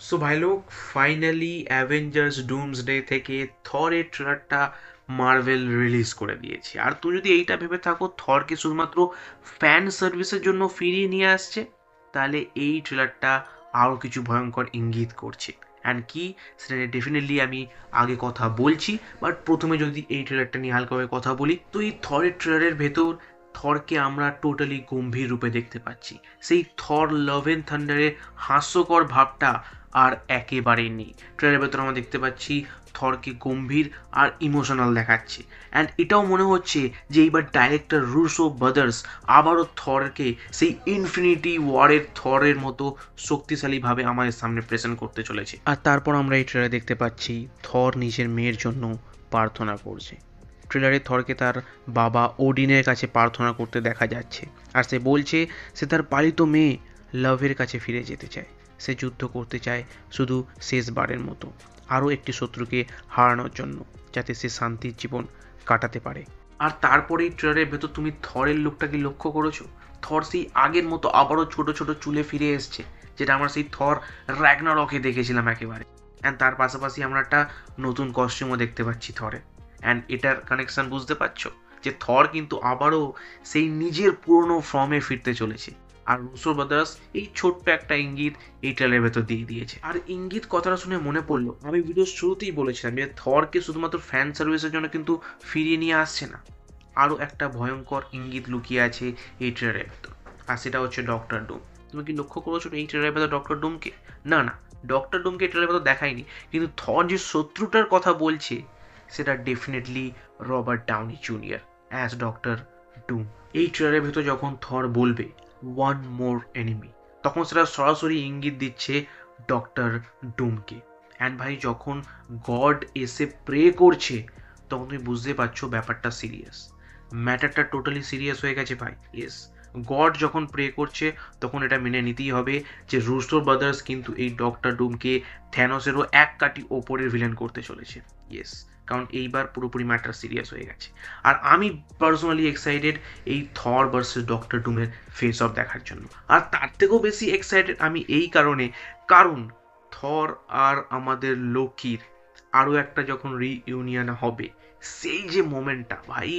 So ভাই লোক, finally Avengers Doomsday থেকে থরের ট্রেলারটা মার্ভেল রিলিজ করে দিয়েছে। আর তুই যদি এইটা ভেবে থাকো থরকে শুধুমাত্র ফ্যান সার্ভিসের জন্য ফিরিয়ে নিয়ে আসছে, তাহলে এই ট্রেলারটা আরও কিছু ভয়ঙ্কর ইঙ্গিত করছে। অ্যান্ড কি, সেটা নিয়ে ডেফিনেটলি আমি আগে কথা বলছি, বাট প্রথমে যদি এই ট্রেলারটা নিয়ে হালকাভাবে কথা বলি, তো এই থরের ট্রেলারের ভেতর থরকে আমরা টোটালি গম্ভীর রূপে দেখতে পাচ্ছি। সেই থর লাভ এন্ড থান্ডারের হাস্যকর ভাবটা আর একেবারেই নেই। ট্রেলারের ভেতর আমরা দেখতে পাচ্ছি থরকে গম্ভীর আর ইমোশনাল দেখাচ্ছে। অ্যান্ড এটাও মনে হচ্ছে যে এইবার ডাইরেক্টর রুসো ব্রাদার্স আবারও থরকে সেই ইনফিনিটি ওয়ারের থরের মতো শক্তিশালীভাবে আমাদের সামনে প্রেজেন্ট করতে চলেছে। আর তারপর আমরা এই ট্রেলারে দেখতে পাচ্ছি থর নিজের মেয়ের জন্য প্রার্থনা করছে। ট্রেলারে থরকে তার বাবা ওডিনের কাছে প্রার্থনা করতে দেখা যাচ্ছে। আর সে বলছে সে তার পালিত মেয়ে লাভের কাছে ফিরে যেতে চায়। সে যুদ্ধ করতে চায় শুধু শেষবারের মতো, আরও একটি শত্রুকে হারানোর জন্য, যাতে সে শান্তির জীবন কাটাতে পারে। আর তারপরে এই ট্রেলারের ভেতর তুমি থরের লুকটাকে লক্ষ্য করেছো? থর সেই আগের মতো আবারও ছোট ছোট চুলে ফিরে এসছে, যেটা আমরা সেই থর র্যাগনারকে দেখেছিলাম একেবারে। অ্যান্ড তার পাশাপাশি আমরা একটা নতুন কস্টিউমও দেখতে পাচ্ছি থরে। অ্যান্ড এটার কানেকশন বুঝতে পারছো যে থর কিন্তু আবারও সেই নিজের পুরনো ফর্মে ফিরতে চলেছে। আর রুসো ব্রাদার্স এই ছোট্ট একটা ইঙ্গিত এই ট্রেলারের ভেতর দিয়ে দিয়েছে। আর ইঙ্গিত কথাটা শুনে মনে পড়লো, আমি ভিডিওর শুরুতেই বলেছিলাম যে থরকে শুধুমাত্র ফ্যান সার্ভিসের জন্য কিন্তু ফিরিয়ে নিয়ে আসছে না, আরও একটা ভয়ঙ্কর ইঙ্গিত লুকিয়ে আছে এই ট্রেলারের ভেতর। আর সেটা হচ্ছে ডক্টর ডুম। তুমি কি লক্ষ্য করেছো এই ট্রেলারের ভেতর ডক্টর ডুমকে? না না, ডক্টর ডুমকে এই ট্রেলারের ভেতর দেখায়নি, কিন্তু থর যে শত্রুটার কথা বলছে সেটা definitely Robert Downey junior as doctor Doom. এই ট্রেলারের ভেতর যখন থর বলবে ওয়ান মোর এনিমি, তখন সেটা সরাসরি ইঙ্গিত দিচ্ছে ডক্টর ডুমকে। অ্যান্ড ভাই, যখন গড এসে প্রে করছে তখন তুমি বুঝতে পারছো ব্যাপারটা সিরিয়াস, ম্যাটারটা টোটালি সিরিয়াস হয়ে গেছে ভাই। ইয়েস, গড যখন প্রে করছে তখন এটা মেনে নিতেই হবে যে রুসো ব্রাদার্স কিন্তু এই ডক্টর ডুমকে থ্যানোসেরও এক কাটি ওপরের ভিলেন করতে চলেছে। ইয়েস, কারণ এইবার পুরোপুরি ম্যাটার সিরিয়াস হয়ে গেছে। আর আমি পার্সোনালি এক্সাইটেড এই থর ভার্সেস ডক্টর ডুমের ফেস অফ দেখার জন্য। আর তার থেকেও বেশি এক্সাইটেড আমি এই কারণে, কারণ থর আর আমাদের লোকির আরও একটা যখন রিইউনিয়ন হবে, সেই যে মোমেন্টটা ভাই,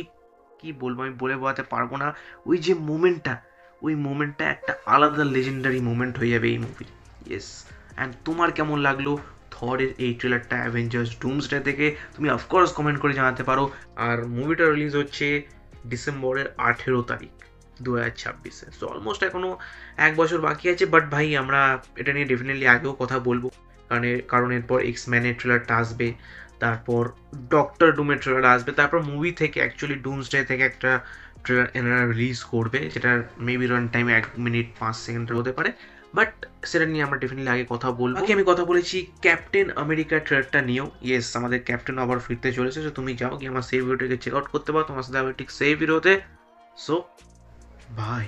কি বলবো, আমি বলে বোঝাতে পারবো না। ওই যে মোমেন্টটা, ওই মোমেন্টটা একটা আলাদা লেজেন্ডারি মোমেন্ট হয়ে যাবে এই মুভির। ইয়েস। অ্যান্ড তোমার কেমন লাগলো থরের এই ট্রেলারটা অ্যাভেঞ্জার্স ডুমসডে থেকে? তুমি অফকোর্স কমেন্ট করে জানাতে পারো। আর মুভিটা রিলিজ হচ্ছে ডিসেম্বরের 18 তারিখ 2026-এ। সো অলমোস্ট এখনও 1 বছর বাকি আছে। বাট ভাই, আমরা এটা নিয়ে ডেফিনেটলি আগেও কথা বলবো, কারণ এরপর এক্সম্যানের ট্রেলারটা আসবে, তারপর ডক্টর ডুমের ট্রেলার আসবে, তারপর মুভি থেকে অ্যাকচুয়ালি ডুমসডে থেকে একটা ট্রেলার এনারা রিলিজ করবে, যেটার মেবি রান টাইম 1 মিনিট 5 সেকেন্ডের হতে পারে। বাট সেটা নিয়ে আমরা ডেফিনেটলি আগে কথা বলবো। বাকি আমি কথা বলেছি ক্যাপ্টেন আমেরিকা ট্রেলারটা নিয়েও। ইয়েস, আমাদের ক্যাপ্টেন আবার ফিরতে চলেছে। তো তুমি যাও কি আমার সেই ভিডিওটাকে চেক আউট করতে পারো তোমার সাথে আবার ঠিক সেই ভিডিওতে। So by.